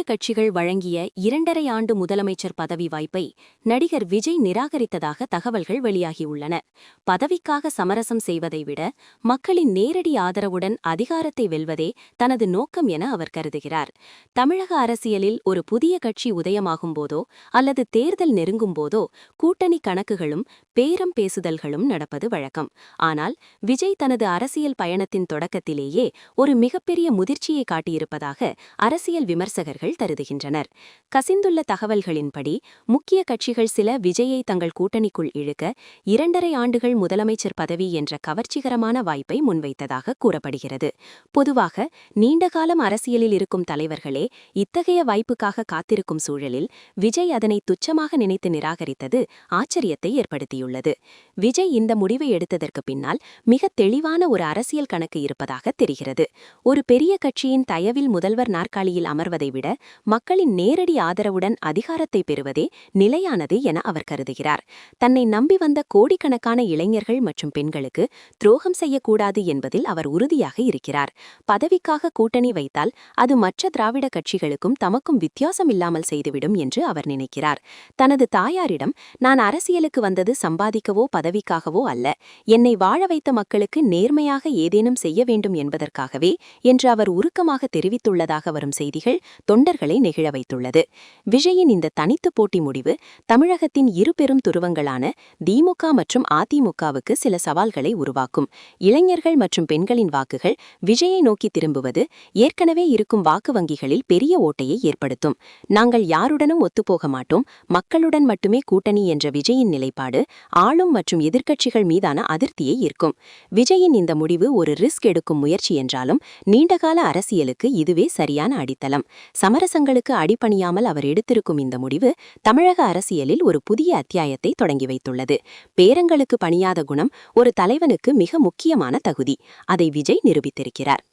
கட்சிகள் வழங்கிய 2.5 ஆண்டு முதலமைச்சர் பதவி வாய்ப்பை நடிகர் விஜய் நிராகரித்ததாக தகவல்கள் வெளியாகியுள்ளன. பதவிக்காக சமரசம் செய்வதை விட மக்களின் நேரடி ஆதரவுடன் அதிகாரத்தை வெல்வதே தனது நோக்கம் என அவர் கருதுகிறார். தமிழக அரசியலில் ஒரு புதிய கட்சி உதயமாகும் போதோ அல்லது தேர்தல் நெருங்கும் போதோ கூட்டணி கணக்குகளும் பேரம் பேசுதல்களும் நடப்பது வழக்கம். ஆனால் விஜய் தனது அரசியல் பயணத்தின் தொடக்கத்திலேயே ஒரு மிகப்பெரிய முதிர்ச்சியை காட்டியிருப்பதாக அரசியல் விமர்சகர்கள் கருதுகின்றனர். கசிந்துள்ள தகவல்களின்படி முக்கிய கட்சிகள் சில விஜயை தங்கள் கூட்டணிக்குள் இழுக்க 2.5 ஆண்டுகள் முதலமைச்சர் பதவி என்ற கவர்ச்சிகரமான வாய்ப்பை முன்வைத்ததாக கூறப்படுகிறது. பொதுவாக நீண்டகாலம் அரசியலில் இருக்கும் தலைவர்களே இத்தகைய வாய்ப்புக்காக காத்திருக்கும் சூழலில் விஜய் அதனை துச்சமாக நினைத்து நிராகரித்தது ஆச்சரியத்தை ஏற்படுத்தியுள்ளது. விஜய் இந்த முடிவை எடுத்ததற்கு பின்னால் மிக தெளிவான ஒரு அரசியல் கணக்கு இருப்பதாக தெரிகிறது. ஒரு பெரிய கட்சியின் தயவில் முதல்வர் நாற்காலியில் அமர்வதை விட மக்களின் நேரடி ஆதரவுடன் அதிகாரத்தை பெறுவதே நிலையானது என அவர் கருதுகிறார். தன்னை நம்பி வந்த கோடிக்கணக்கான இளைஞர்கள் மற்றும் பெண்களுக்கு துரோகம் செய்யக்கூடாது என்பதில் அவர் உறுதியாக இருக்கிறார். பதவிக்காக கூட்டணி வைத்தால் அது மற்ற திராவிட கட்சிகளுக்கும் தமக்கும் வித்தியாசம் இல்லாமல் செய்துவிடும் என்று அவர் நினைக்கிறார். தனது தாயாரிடம், நான் அரசியலுக்கு வந்தது சம்பாதிக்கவோ பதவிக்காகவோ அல்ல, என்னை வாழ வைத்த மக்களுக்கு நேர்மையாக ஏதேனும் செய்ய வேண்டும் என்பதற்காகவே என்று அவர் உருக்கமாக தெரிவித்துள்ளதாக வரும் செய்திகள் தொண்டர்களை நெகிழ வைத்துள்ளது. விஜயின் இந்த தனித்து போட்டி முடிவு தமிழகத்தின் இரு பெரும் துருவங்களான திமுக மற்றும் அதிமுகவுக்கு சில சவால்களை உருவாக்கும். இளைஞர்கள் மற்றும் பெண்களின் வாக்குகள் விஜயை நோக்கி திரும்புவது ஏற்கனவே இருக்கும் வாக்கு வங்கிகளில் பெரிய ஓட்டையை ஏற்படுத்தும். நாங்கள் யாருடனும் ஒத்துப்போக மாட்டோம், மக்களுடன் மட்டுமே கூட்டணி என்ற விஜயின் நிலைப்பாடு ஆளும் மற்றும் எதிர்க்கட்சிகள் மீதான அதிருப்தியை ஈர்க்கும். விஜயின் இந்த முடிவு ஒரு ரிஸ்க் எடுக்கும் முயற்சி என்றாலும் நீண்டகால அரசியலுக்கு இதுவே சரியான அடித்தளம். சமரசங்களுக்கு அடிபணியாமல் அவர் எடுத்திருக்கும் இந்த முடிவு தமிழக அரசியலில் ஒரு புதிய அத்தியாயத்தை தொடங்கி வைத்துள்ளது. பேரங்களுக்கு பணியாத குணம் ஒரு தலைவனுக்கு மிக முக்கியமான தகுதி. அதை விஜய் நிரூபித்திருக்கிறார்.